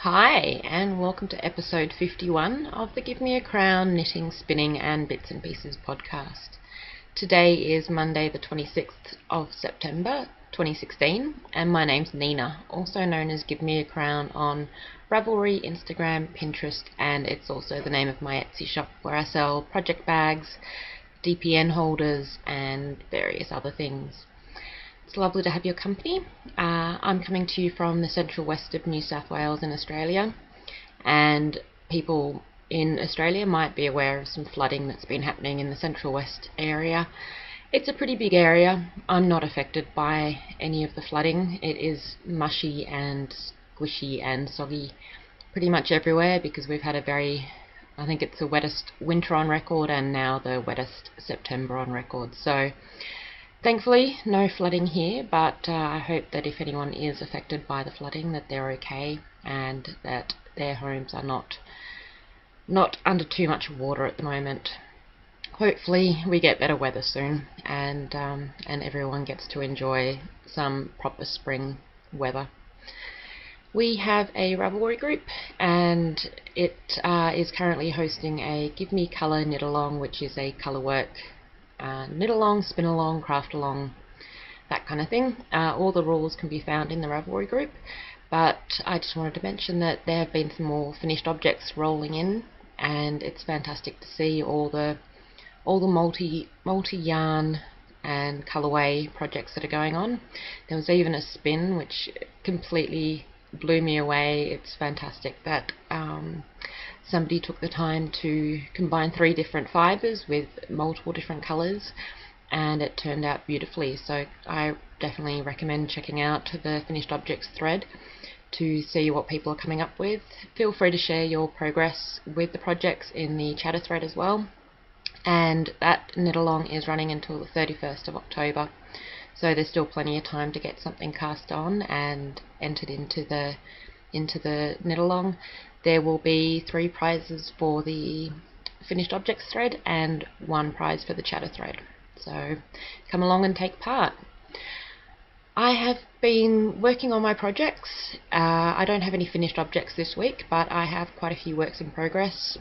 Hi, and welcome to episode 51 of the Give Me a Crown Knitting, Spinning and Bits and Pieces podcast. Today is Monday the 26th of September 2016, and my name's Nina, also known as Give Me a Crown on Ravelry, Instagram, Pinterest, and it's also the name of my Etsy shop where I sell project bags, DPN holders and various other things. It's lovely to have your company. I'm coming to you from the central west of New South Wales in Australia, and people in Australia might be aware of some flooding that's been happening in the central west area. It's a pretty big area. I'm not affected by any of the flooding. It is mushy and squishy and soggy pretty much everywhere because we've had I think it's the wettest winter on record and now the wettest September on record. So thankfully, no flooding here, but I hope that if anyone is affected by the flooding that they're okay and that their homes are not under too much water at the moment. Hopefully we get better weather soon and everyone gets to enjoy some proper spring weather. We have a Ravelry group and it is currently hosting a Give Me Colour Knit Along, which is a colour work knit along, spin along, craft along, that kind of thing. All the rules can be found in the Ravelry group, but I just wanted to mention that there have been some more finished objects rolling in, and it's fantastic to see all the multi yarn and colorway projects that are going on. There was even a spin which completely blew me away. It's fantastic that somebody took the time to combine 3 different fibres with multiple different colours, and it turned out beautifully. So I definitely recommend checking out the finished objects thread to see what people are coming up with. Feel free to share your progress with the projects in the chatter thread as well, and that knit along is running until the 31st of October, so there's still plenty of time to get something cast on and entered into the knit along. There will be 3 prizes for the finished objects thread and 1 prize for the chatter thread, so come along and take part. I have been working on my projects. I don't have any finished objects this week, but I have quite a few works in progress.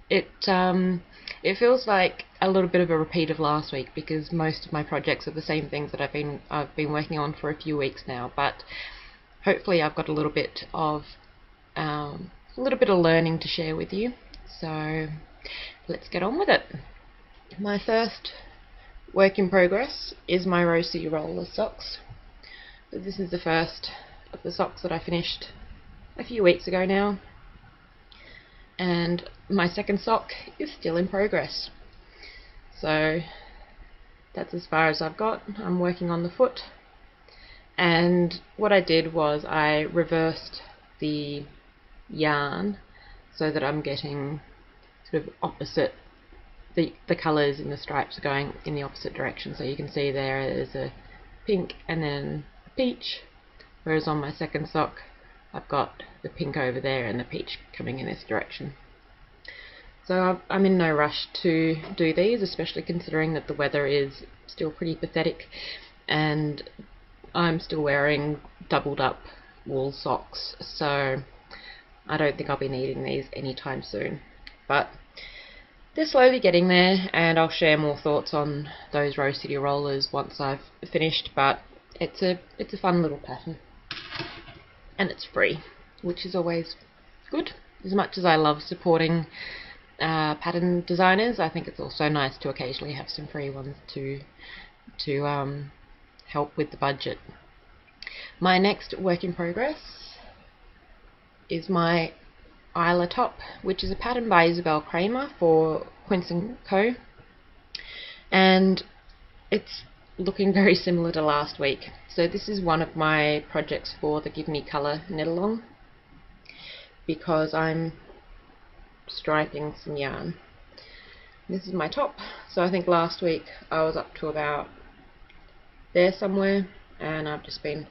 It feels like a little bit of a repeat of last week because most of my projects are the same things that I've been working on for a few weeks now, but hopefully I've got a little bit of learning to share with you. So let's get on with it. My first work in progress is my Rose City roller socks. So this is the first of the socks that I finished a few weeks ago now, and my second sock is still in progress. So that's as far as I've got. I'm working on the foot, and what I did was I reversed the yarn so that I'm getting sort of opposite, the colours in the stripes are going in the opposite direction. So you can see there's a pink and then a peach, whereas on my second sock I've got the pink over there and the peach coming in this direction. So I'm in no rush to do these, especially considering that the weather is still pretty pathetic and I'm still wearing doubled up wool socks, so I don't think I'll be needing these anytime soon. But they're slowly getting there, and I'll share more thoughts on those Rose City rollers once I've finished, but it's a fun little pattern. And it's free, which is always good. As much as I love supporting pattern designers, I think it's also nice to occasionally have some free ones to help with the budget. My next work in progress is my Isla top, which is a pattern by Isabel Kramer for Quince & Co. And it's looking very similar to last week. So this is one of my projects for the Give Me Colour Knit Along, because I'm striping some yarn. This is my top. So I think last week I was up to about there somewhere, and I've just been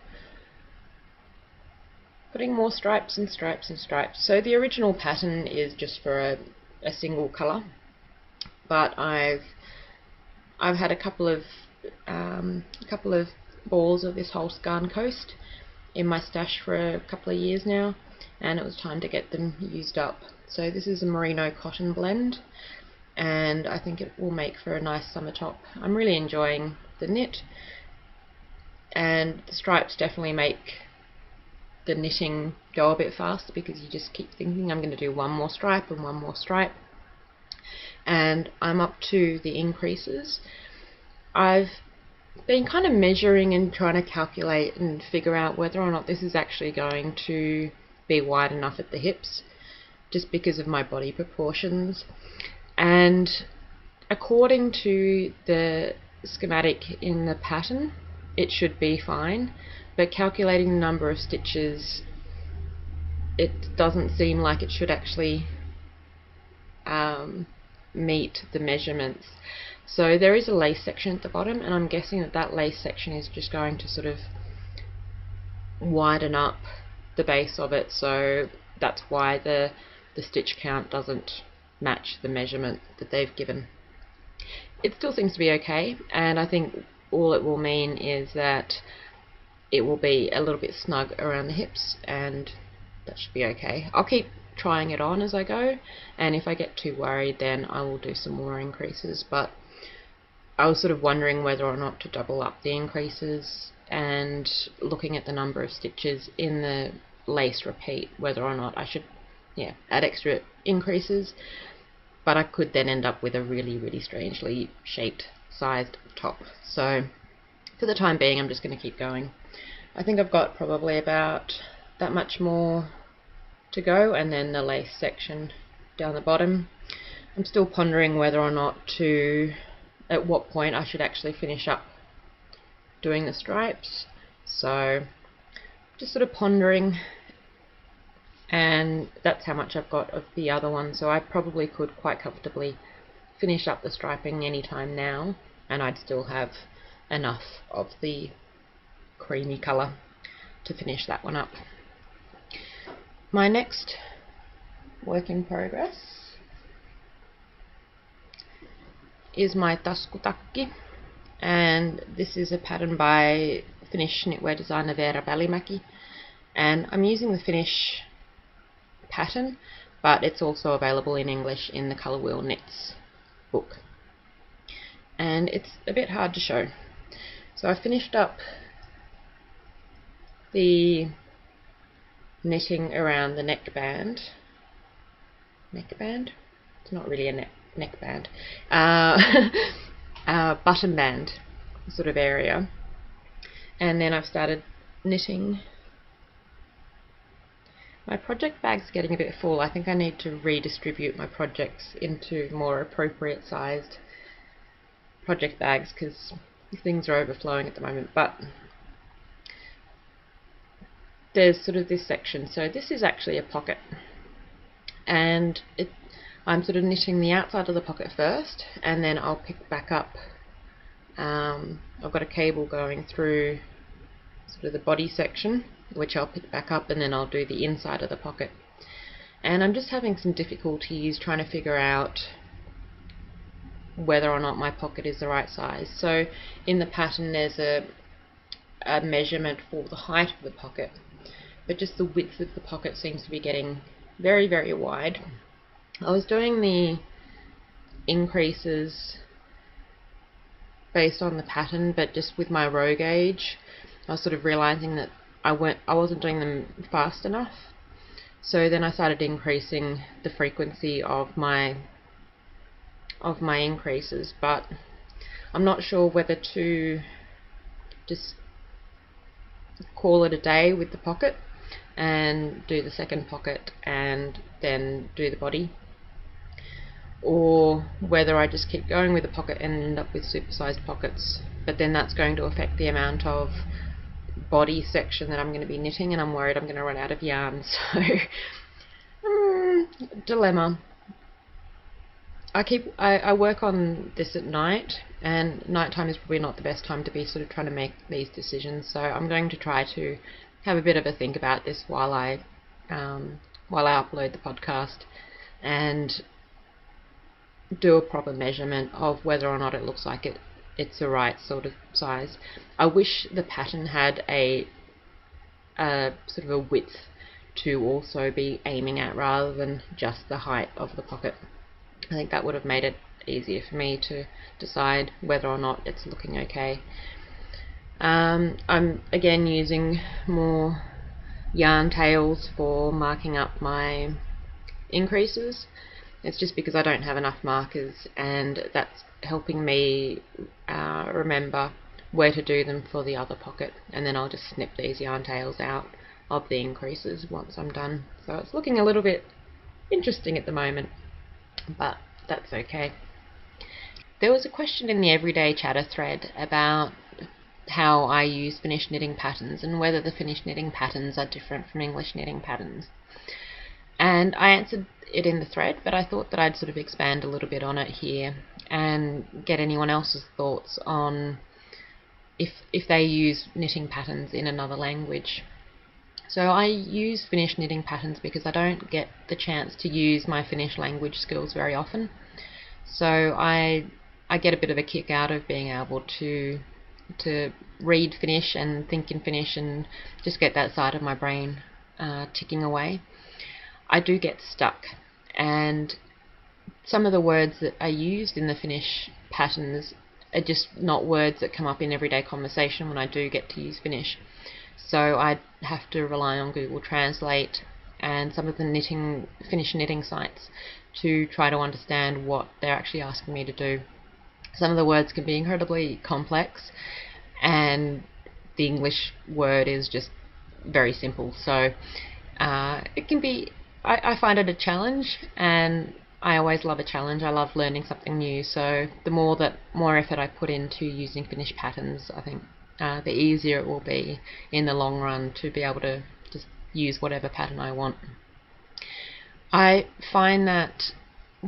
putting more stripes and stripes and stripes. So the original pattern is just for a single colour, but I've had a couple of balls of this whole Scarn Coast in my stash for a couple of years now, and it was time to get them used up. So this is a merino cotton blend, and I think it will make for a nice summer top. I'm really enjoying the knit, and the stripes definitely make the knitting go a bit faster because you just keep thinking I'm going to do one more stripe and one more stripe. And I'm up to the increases. I've been kind of measuring and trying to calculate and figure out whether or not this is actually going to be wide enough at the hips, just because of my body proportions. And according to the schematic in the pattern, it should be fine, but calculating the number of stitches, it doesn't seem like it should actually meet the measurements. So there is a lace section at the bottom, and I'm guessing that that lace section is just going to sort of widen up the base of it, so that's why the stitch count doesn't match the measurement that they've given. It still seems to be okay, and I think all it will mean is that it will be a little bit snug around the hips, and that should be okay. I'll keep trying it on as I go, and if I get too worried then I will do some more increases, but I was sort of wondering whether or not to double up the increases, and looking at the number of stitches in the lace repeat, whether or not I should add extra increases, but I could then end up with a really strangely shaped sized top. So for the time being I'm just going to keep going. I think I've got probably about that much more to go, and then the lace section down the bottom. I'm still pondering whether or not at what point I should actually finish up doing the stripes, so just sort of pondering. And that's how much I've got of the other one, so I probably could quite comfortably finish up the striping anytime now, and I'd still have enough of the creamy colour to finish that one up. My next work in progress is my taskutakki, and this is a pattern by Finnish knitwear designer Veera Välimäki, and I'm using the Finnish pattern, but it's also available in English in the Colour Wheel Knits book, and it's a bit hard to show. So I finished up the knitting around the neckband. It's not really a neckband. Button band sort of area, and then I've started knitting. My project bag's getting a bit full. I think I need to redistribute my projects into more appropriate sized project bags because things are overflowing at the moment. But there's sort of this section. So this is actually a pocket, and I'm sort of knitting the outside of the pocket first, and then I'll pick back up. I've got a cable going through sort of the body section, which I'll pick back up, and then I'll do the inside of the pocket. And I'm just having some difficulties trying to figure out whether or not my pocket is the right size. So in the pattern there's a measurement for the height of the pocket, but just the width of the pocket seems to be getting very wide. I was doing the increases based on the pattern, but just with my row gauge I was sort of realizing that I wasn't doing them fast enough. So then I started increasing the frequency of my increases, but I'm not sure whether to just call it a day with the pocket and do the second pocket and then do the body, or whether I just keep going with the pocket and end up with supersized pockets, but then that's going to affect the amount of body section that I'm going to be knitting, and I'm worried I'm going to run out of yarn. So dilemma. I work on this at night, and nighttime is probably not the best time to be sort of trying to make these decisions, so I'm going to try to have a bit of a think about this while I upload the podcast and do a proper measurement of whether or not it looks like it's the right sort of size. I wish the pattern had a sort of a width to also be aiming at, rather than just the height of the pocket. I think that would have made it easier for me to decide whether or not it's looking okay. I'm again using more yarn tails for marking up my increases. It's just because I don't have enough markers, and that's helping me remember where to do them for the other pocket, and then I'll just snip these yarn tails out of the increases once I'm done. So it's looking a little bit interesting at the moment, but that's okay. There was a question in the Everyday Chatter thread about how I use finished knitting patterns and whether the finished knitting patterns are different from English knitting patterns. And I answered it in the thread, but I thought that I'd sort of expand a little bit on it here and get anyone else's thoughts on if they use knitting patterns in another language. So I use Finnish knitting patterns because I don't get the chance to use my Finnish language skills very often. So I get a bit of a kick out of being able to read Finnish and think in Finnish and just get that side of my brain ticking away. I do get stuck, and some of the words that are used in the Finnish patterns are just not words that come up in everyday conversation when I do get to use Finnish. So I have to rely on Google Translate and some of the Finnish knitting sites to try to understand what they're actually asking me to do. Some of the words can be incredibly complex, and the English word is just very simple. So it can be, I find it a challenge, and I always love a challenge. I love learning something new, so the more effort I put into using Finnish patterns, I think the easier it will be in the long run to be able to just use whatever pattern I want. I find that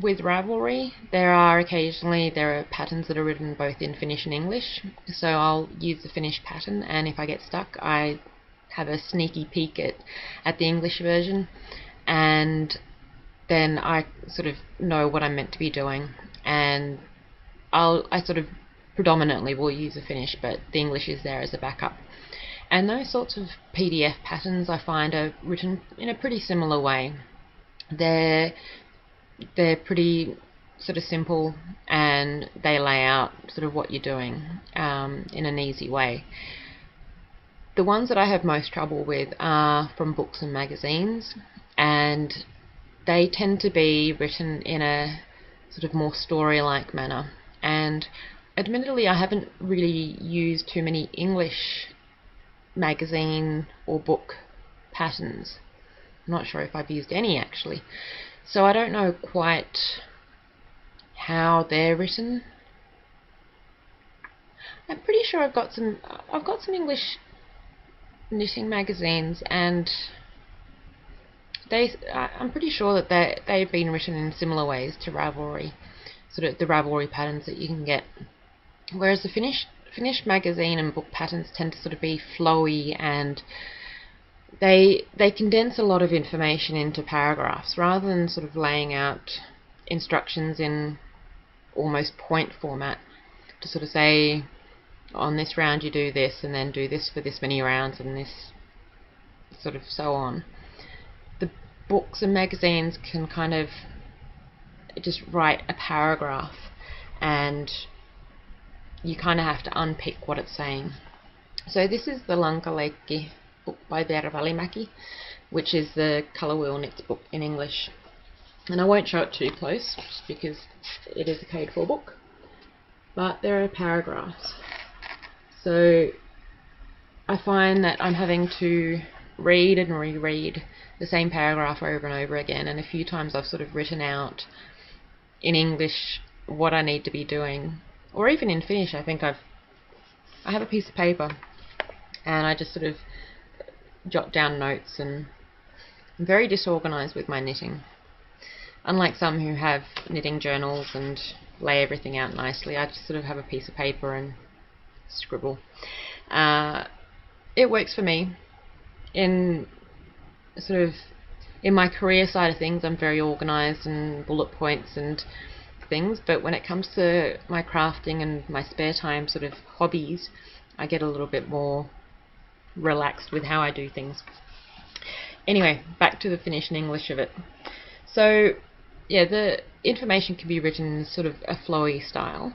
with Ravelry, there are patterns that are written both in Finnish and English, so I'll use the Finnish pattern, and if I get stuck, I have a sneaky peek at the English version, and then I sort of know what I'm meant to be doing, and I sort of predominantly will use the Finnish, but the English is there as a backup. And those sorts of PDF patterns I find are written in a pretty similar way. They're pretty sort of simple, and they lay out sort of what you're doing in an easy way. The ones that I have most trouble with are from books and magazines, and they tend to be written in a sort of more story-like manner. And admittedly, I haven't really used too many English magazine or book patterns. I'm not sure if I've used any actually. So I don't know quite how they're written. I'm pretty sure I've got some English knitting magazines, and I'm pretty sure that they've been written in similar ways to Ravelry, sort of the Ravelry patterns that you can get. Whereas the Finnish magazine and book patterns tend to sort of be flowy, and they condense a lot of information into paragraphs rather than sort of laying out instructions in almost point format to sort of say, on this round you do this, and then do this for this many rounds, and this sort of so on. The books and magazines can kind of just write a paragraph, and you kind of have to unpick what it's saying. So this is the Lankalekki book by Ravelry, which is the Colour Wheel Knits book in English. And I won't show it too close, just because it is a paid for book. But there are paragraphs. So I find that I'm having to read and reread the same paragraph over and over again, and a few times I've sort of written out in English what I need to be doing, or even in Finnish. I think I have a piece of paper and I just sort of jot down notes, and I'm very disorganized with my knitting. Unlike some who have knitting journals and lay everything out nicely, I just sort of have a piece of paper and scribble. It works for me. In my career side of things, I'm very organized and bullet points and things, but when it comes to my crafting and my spare time sort of hobbies, I get a little bit more relaxed with how I do things. Anyway, back to the Finnish and English of it. So yeah, the information can be written in sort of a flowy style.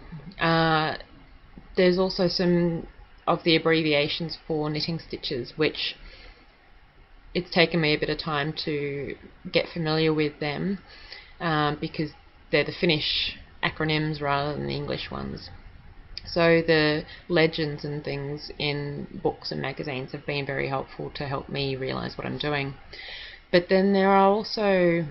There's also some of the abbreviations for knitting stitches, which it's taken me a bit of time to get familiar with them, because they're the Finnish acronyms rather than the English ones. So the legends and things in books and magazines have been very helpful to help me realise what I'm doing. But then there are also,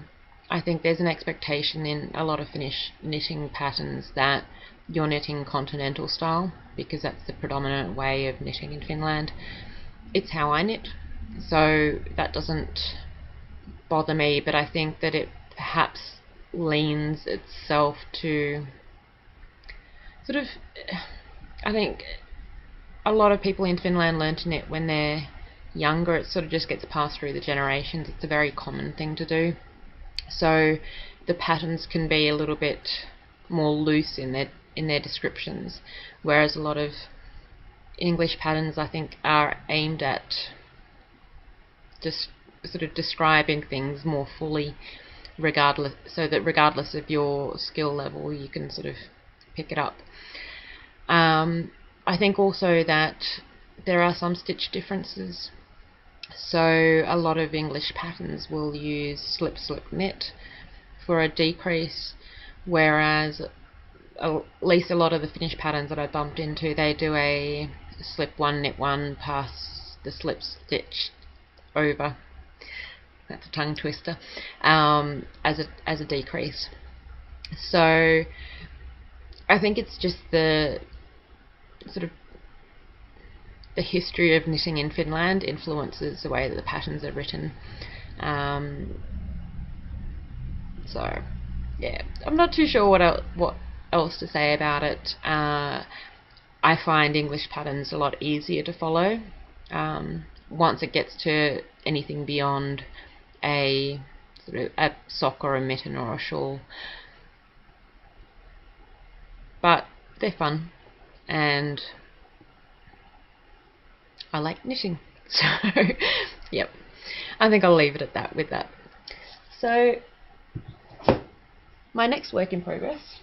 I think there's an expectation in a lot of Finnish knitting patterns that you're knitting continental style, because that's the predominant way of knitting in Finland. It's how I knit, so that doesn't bother me, but I think that it perhaps leans itself to sort of, I think a lot of people in Finland learn to knit when they're younger. It sort of just gets passed through the generations. It's a very common thing to do. So the patterns can be a little bit more loose in their descriptions, whereas a lot of English patterns, I think, are aimed at just sort of describing things more fully, so that regardless of your skill level, you can sort of pick it up. I think also that there are some stitch differences. So a lot of English patterns will use slip slip knit for a decrease, whereas at least a lot of the Finnish patterns that I bumped into, they do a slip one knit one, pass the slip stitch over. That's a tongue twister. As a decrease. So I think it's just the sort of the history of knitting in Finland influences the way that the patterns are written. So yeah, I'm not too sure what else to say about it. I find English patterns a lot easier to follow once it gets to anything beyond a sort of a sock or a mitten or a shawl. But they're fun, and I like knitting. So yep, I think I'll leave it at that with that. So my next work in progress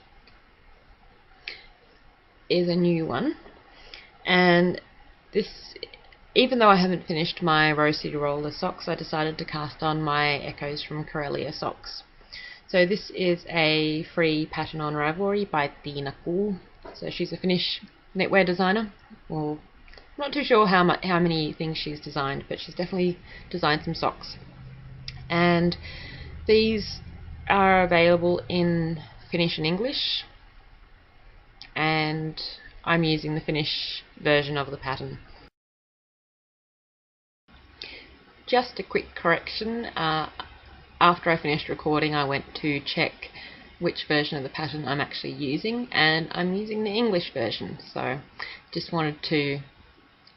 is a new one, and this, even though I haven't finished my Rosie roller socks, I decided to cast on my Echoes from Karelia socks. So this is a free pattern on Ravelry by Tiina Kuu. So she's a Finnish knitwear designer. Well, I'm not too sure how many things she's designed, but she's definitely designed some socks. And these are available in Finnish and English, and I'm using the Finnish version of the pattern. Just a quick correction. After I finished recording, I went to check which version of the pattern I'm actually using, and I'm using the English version, so just wanted to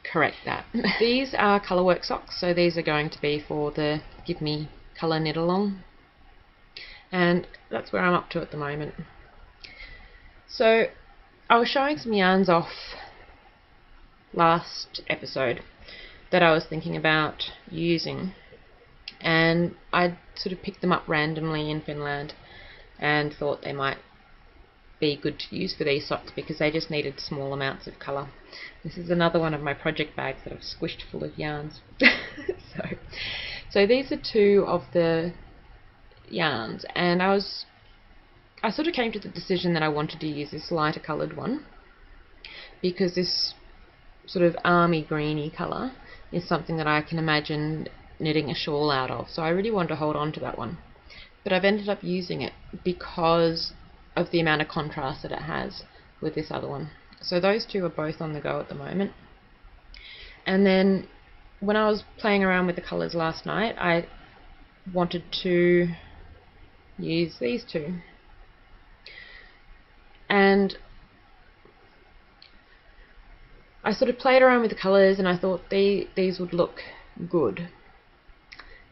correct that. These are colourwork socks, so these are going to be for the Give Me Colour Knit Along, and that's where I'm up to at the moment. So I was showing some yarns off last episode that I was thinking about using, and I sort of picked them up randomly in Finland and thought they might be good to use for these socks because they just needed small amounts of colour. This is another one of my project bags that I've squished full of yarns. So these are two of the yarns, and I sort of came to the decision that I wanted to use this lighter coloured one because this sort of army greeny colour is something that I can imagine knitting a shawl out of, so I really wanted to hold on to that one. But I've ended up using it because of the amount of contrast that it has with this other one. So those two are both on the go at the moment. And then when I was playing around with the colours last night, I wanted to use these two. And I sort of played around with the colours and I thought these would look good.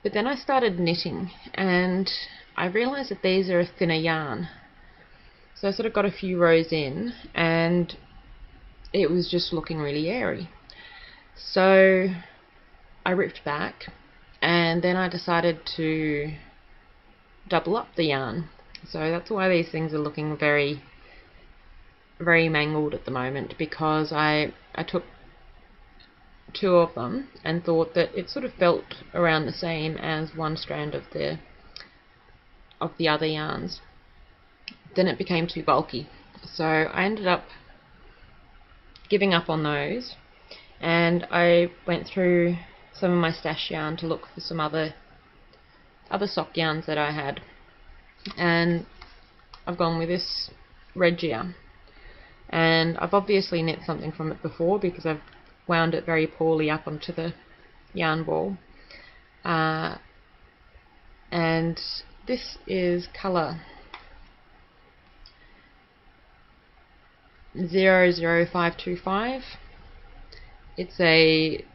But then I started knitting and I realised that these are a thinner yarn. So I sort of got a few rows in and it was just looking really airy. So I ripped back and and then I decided to double up the yarn. So that's why these things are looking very, very mangled at the moment, because I took two of them and thought that it sort of felt around the same as one strand of the other yarns. Then it became too bulky, so I ended up giving up on those, and I went through some of my stash yarn to look for some other sock yarns that I had, and I've gone with this Regia, and I've obviously knit something from it before because I've wound it very poorly up onto the yarn ball, and this is colour 00525. It's a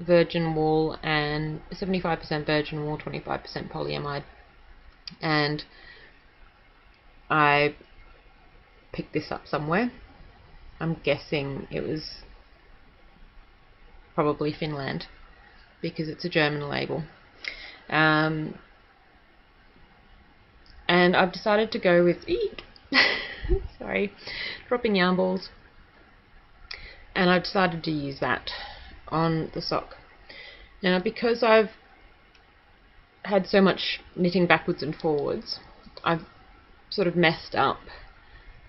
virgin wool, and 75% virgin wool, 25% polyamide, and I picked this up somewhere. I'm guessing it was probably Finland, because it's a German label. And I've decided to go with sorry, dropping yarn balls, and I've decided to use that on the sock. Now, because I've had so much knitting backwards and forwards, I've sort of messed up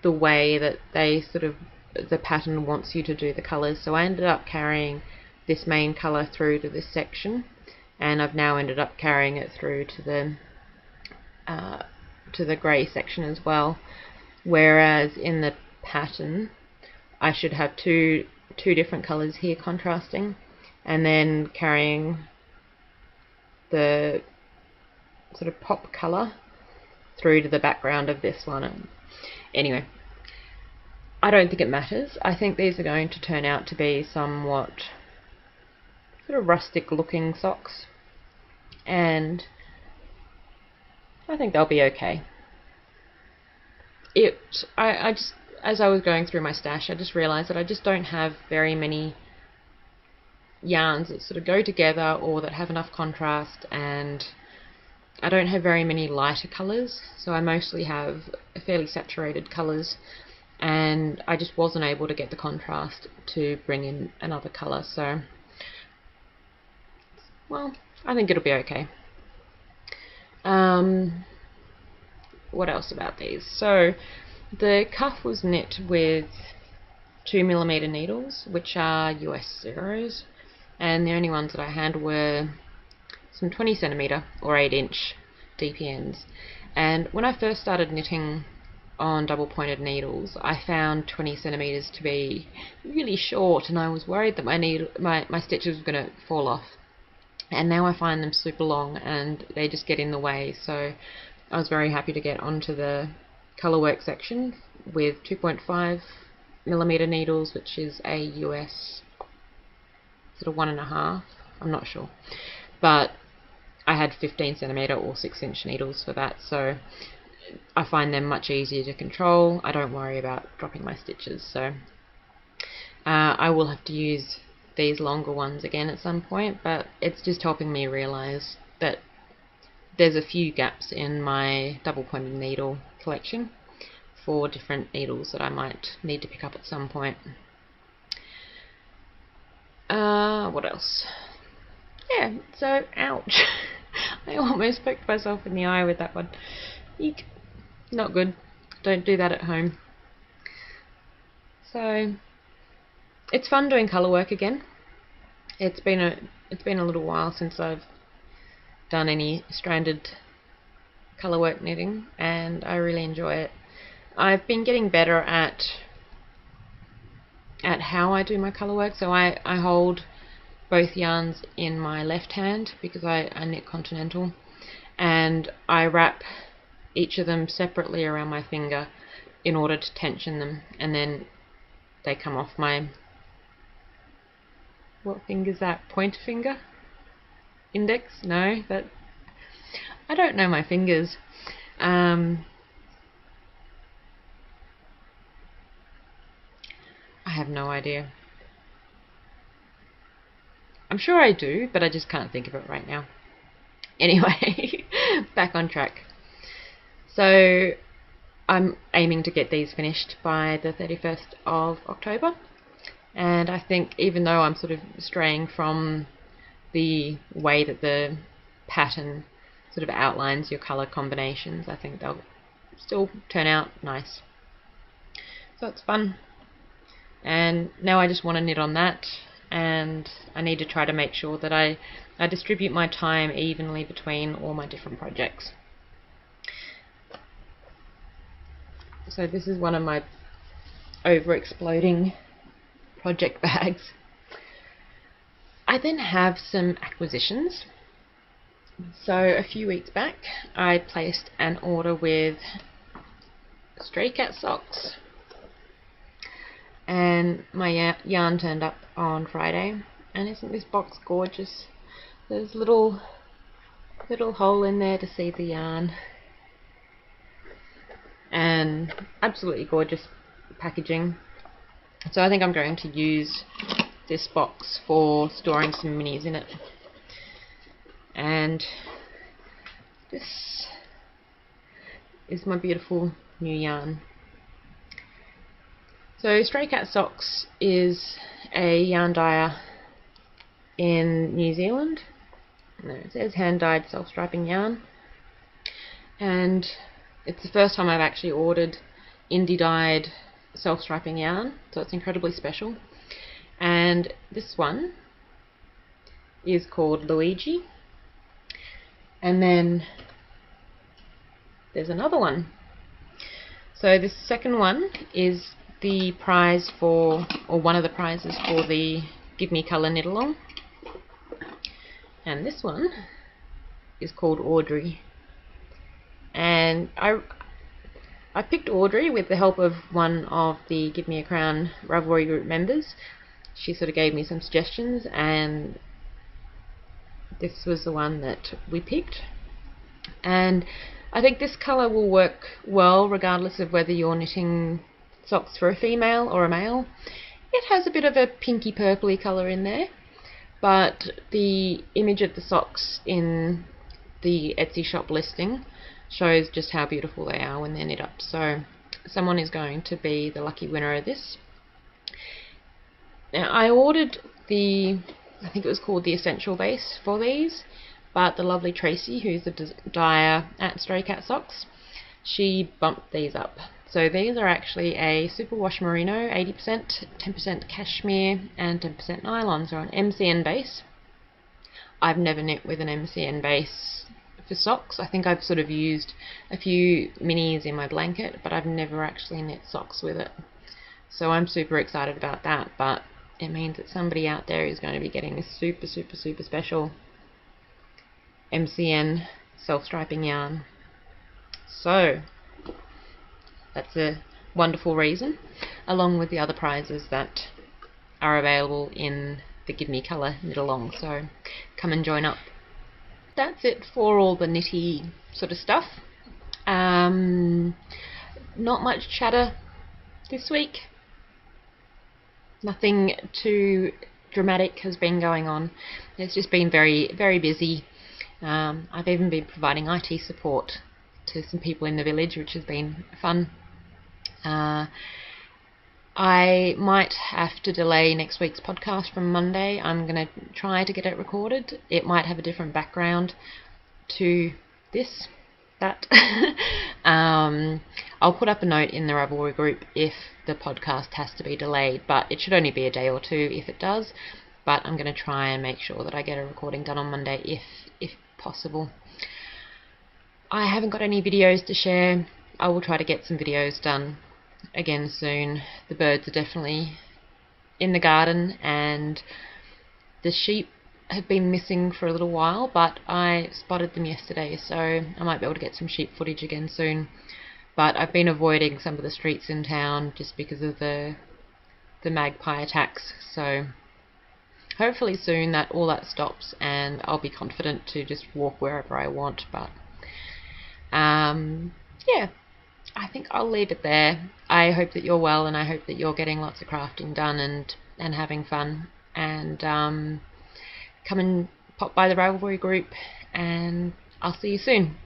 the way that the pattern wants you to do the colours, so I ended up carrying this main colour through to this section, and I've now ended up carrying it through to the grey section as well, whereas in the pattern I should have two different colours here contrasting, and then carrying the sort of pop colour through to the background of this one. Anyway, I don't think it matters. I think these are going to turn out to be somewhat sort of rustic looking socks, and I think they'll be okay. I just, as I was going through my stash, I just realised that I just don't have very many yarns that sort of go together or that have enough contrast, and I don't have very many lighter colours, so I mostly have fairly saturated colours, and I just wasn't able to get the contrast to bring in another colour, so well, I think it'll be okay. What else about these? So the cuff was knit with 2mm needles, which are US zeros, and the only ones that I had were some 20cm or 8-inch DPNs. And when I first started knitting on double pointed needles, I found 20cm to be really short, and I was worried that my stitches were going to fall off. And now I find them super long and they just get in the way, so I was very happy to get onto the colourwork section with 2.5mm needles, which is a US sort of 1.5, I'm not sure, but I had 15cm or 6-inch needles for that, so I find them much easier to control. I don't worry about dropping my stitches, so I will have to use these longer ones again at some point, but it's just helping me realise that there's a few gaps in my double pointed needle collection for different needles that I might need to pick up at some point. What else? Yeah, so ouch. I almost poked myself in the eye with that one. Eek. Not good. Don't do that at home. So it's fun doing colour work again. It's been a little while since I've done any stranded colour work knitting, and I really enjoy it. I've been getting better at how I do my colour work, so I hold both yarns in my left hand because I knit continental, and I wrap each of them separately around my finger in order to tension them, and then they come off my, what finger's that? Pointer finger? Index? No, that, I don't know my fingers. I have no idea. I'm sure I do, but I just can't think of it right now. Anyway, back on track. So I'm aiming to get these finished by the 31st of October, and I think even though I'm sort of straying from the way that the pattern sort of outlines your colour combinations, I think they'll still turn out nice. So it's fun, and now I just want to knit on that, and I need to try to make sure that I distribute my time evenly between all my different projects. So this is one of my over-exploding project bags. I then have some acquisitions. So a few weeks back I placed an order with Stray Cat socks, and my yarn turned up on Friday, and isn't this box gorgeous? There's a little hole in there to see the yarn, and absolutely gorgeous packaging. So I think I'm going to use this box for storing some minis in it. And this is my beautiful new yarn. So Stray Cat Socks is a yarn dyer in New Zealand. It says hand dyed self-striping yarn, and it's the first time I've actually ordered indie dyed self-striping yarn, so it's incredibly special. And this one is called Luigi, and then there's another one. So this second one is the prize for, or one of the prizes for, the Give Me Colour knit along, and this one is called Audrey. And I picked Audrey with the help of one of the Give Me a Crown Ravelry group members. She sort of gave me some suggestions, and this was the one that we picked. And I think this colour will work well regardless of whether you're knitting socks for a female or a male. It has a bit of a pinky purpley colour in there, but the image of the socks in the Etsy shop listing shows just how beautiful they are when they're knit up. So someone is going to be the lucky winner of this. Now I ordered the, I think it was called the Essential Base for these, but the lovely Tracy, who's the dyer at Stray Cat Socks, she bumped these up. So these are actually a superwash merino, 80%, 10% cashmere and 10% nylon, so an MCN base. I've never knit with an MCN base for socks. I think I've sort of used a few minis in my blanket, but I've never actually knit socks with it. So I'm super excited about that, but it means that somebody out there is going to be getting a super, super, super special MCN self-striping yarn. So that's a wonderful reason, along with the other prizes that are available in the Give Me Colour knit along, so come and join up. That's it for all the knitty sort of stuff. Not much chatter this week. Nothing too dramatic has been going on. It's just been very, very busy. I've even been providing IT support to some people in the village, which has been fun. I might have to delay next week's podcast from Monday. I'm going to try to get it recorded. It might have a different background to this, that. I'll put up a note in the Ravelry group if the podcast has to be delayed, but it should only be a day or two if it does. But I'm going to try and make sure that I get a recording done on Monday if possible. I haven't got any videos to share. I will try to get some videos done again soon. The birds are definitely in the garden, and the sheep have been missing for a little while, but I spotted them yesterday, so I might be able to get some sheep footage again soon. But I've been avoiding some of the streets in town just because of the magpie attacks, so hopefully soon that all that stops and I'll be confident to just walk wherever I want. But yeah, I think I'll leave it there. I hope that you're well, and I hope that you're getting lots of crafting done and having fun. And come and pop by the Ravelry group, and I'll see you soon.